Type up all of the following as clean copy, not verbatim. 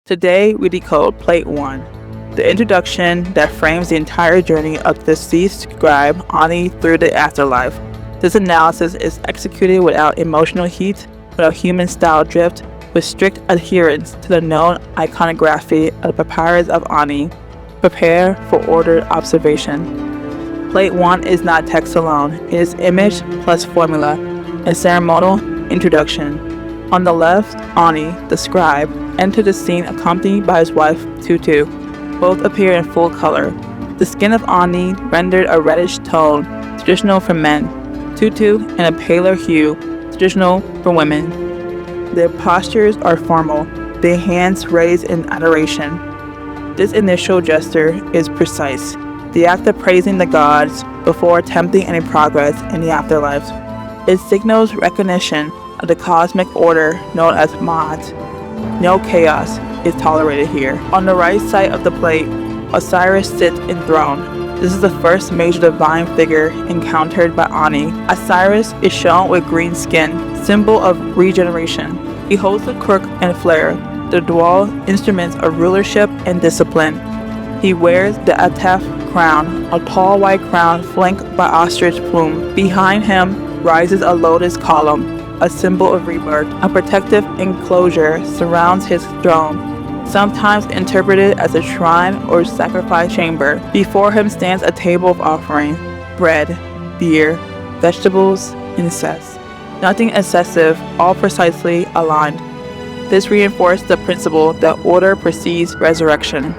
Today we decode Plate 1, the introduction that frames the entire journey of the deceased scribe Ani through the afterlife. This analysis is executed without emotional heat, without human-style drift, with strict adherence to the known iconography of the papyrus of Ani. Prepare for ordered observation. Plate 1 is not text alone, it is image plus formula, a ceremonial introduction. On the left, Ani, the scribe, entered the scene accompanied by his wife, Tutu. Both appear in full color. The skin of Ani rendered a reddish tone, traditional for men, Tutu in a paler hue, traditional for women. Their postures are formal, their hands raised in adoration. This initial gesture is precise, the act of praising the gods before attempting any progress in the afterlife. It signals recognition of the cosmic order known as Ma'at. No chaos is tolerated here. On the right side of the plate, Osiris sits enthroned. This is the first major divine figure encountered by Ani. Osiris is shown with green skin, symbol of regeneration. He holds the crook and flare, the dual instruments of rulership and discipline. He wears the Atef crown, a tall white crown flanked by ostrich plume. Behind him rises a lotus column, a symbol of rebirth. A protective enclosure surrounds his throne, sometimes interpreted as a shrine or sacrifice chamber. Before him stands a table of offering, bread, beer, vegetables, incense. Nothing excessive, all precisely aligned. This reinforced the principle that order precedes resurrection.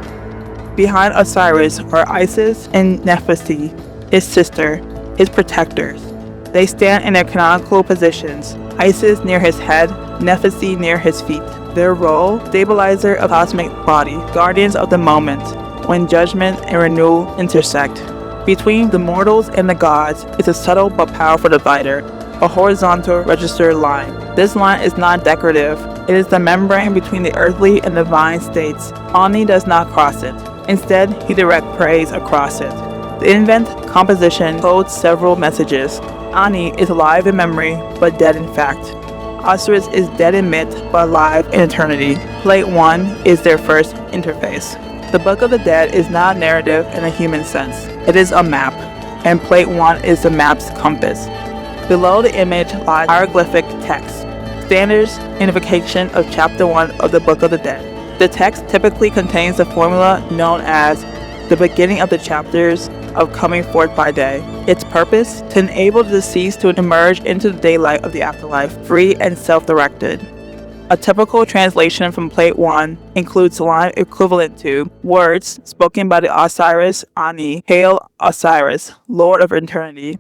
Behind Osiris are Isis and Nephthys, his sister, his protectors. They stand in their canonical positions, Isis near his head, Nephthys near his feet. Their role, stabilizer of cosmic body, guardians of the moment, when judgment and renewal intersect. Between the mortals and the gods is a subtle but powerful divider, a horizontal register line. This line is not decorative, it is the membrane between the earthly and divine states. Ani does not cross it. Instead, he directs praise across it. The invent composition holds several messages. Ani is alive in memory, but dead in fact. Osiris is dead in myth, but alive in eternity. Plate 1 is their first interface. The Book of the Dead is not a narrative in a human sense. It is a map, and Plate 1 is the map's compass. Below the image lies hieroglyphic text, standards invocation of Chapter 1 of the Book of the Dead. The text typically contains the formula known as the beginning of the chapters of coming forth by day. Its purpose, to enable the deceased to emerge into the daylight of the afterlife, free and self-directed. A typical translation from Plate 1 includes the line equivalent to words spoken by the Osiris Ani, Hail Osiris, Lord of Eternity.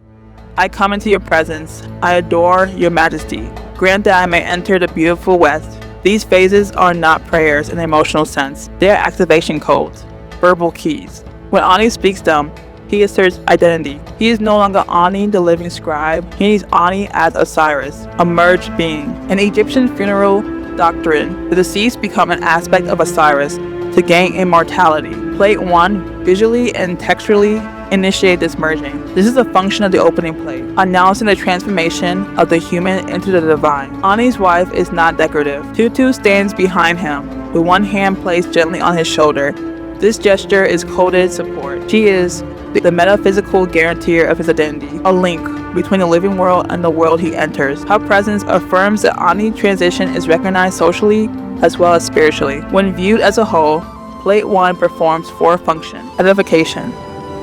I come into your presence. I adore your majesty. Grant that I may enter the beautiful west. These phases are not prayers in an emotional sense. They are activation codes, verbal keys. When Ani speaks them, he asserts identity. He is no longer Ani, the living scribe. He is Ani as Osiris, a merged being. In Egyptian funeral doctrine, the deceased become an aspect of Osiris to gain immortality. Plate 1 visually and textually initiate this merging. This is a function of the opening plate, announcing the transformation of the human into the divine. Ani's wife is not decorative. Tutu stands behind him, with one hand placed gently on his shoulder. This gesture is coded support. She is the metaphysical guarantor of his identity, a link between the living world and the world he enters. Her presence affirms that Ani transition is recognized socially as well as spiritually. When viewed as a whole, Plate 1 performs four functions. Identification.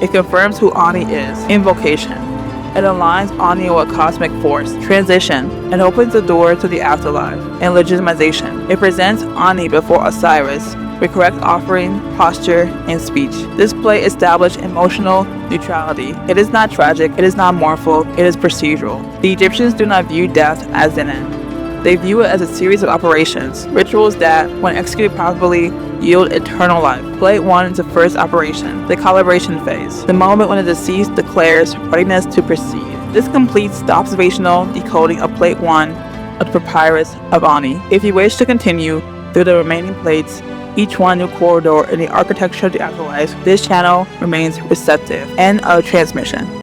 It confirms who Ani is. Invocation. It aligns Ani with cosmic force. Transition. It opens the door to the afterlife. And legitimization. It presents Ani before Osiris with correct offering, posture, and speech. This play established emotional neutrality. It is not tragic, it is not mournful, it is procedural. The Egyptians do not view death as an end. They view it as a series of operations, rituals that, when executed properly, yield eternal life. Plate 1 is the first operation, the calibration phase, the moment when the deceased declares readiness to proceed. This completes the observational decoding of Plate 1 of the Papyrus of Ani. If you wish to continue through the remaining plates, each one new corridor in the architecture of the afterlife, this channel remains receptive. End of transmission.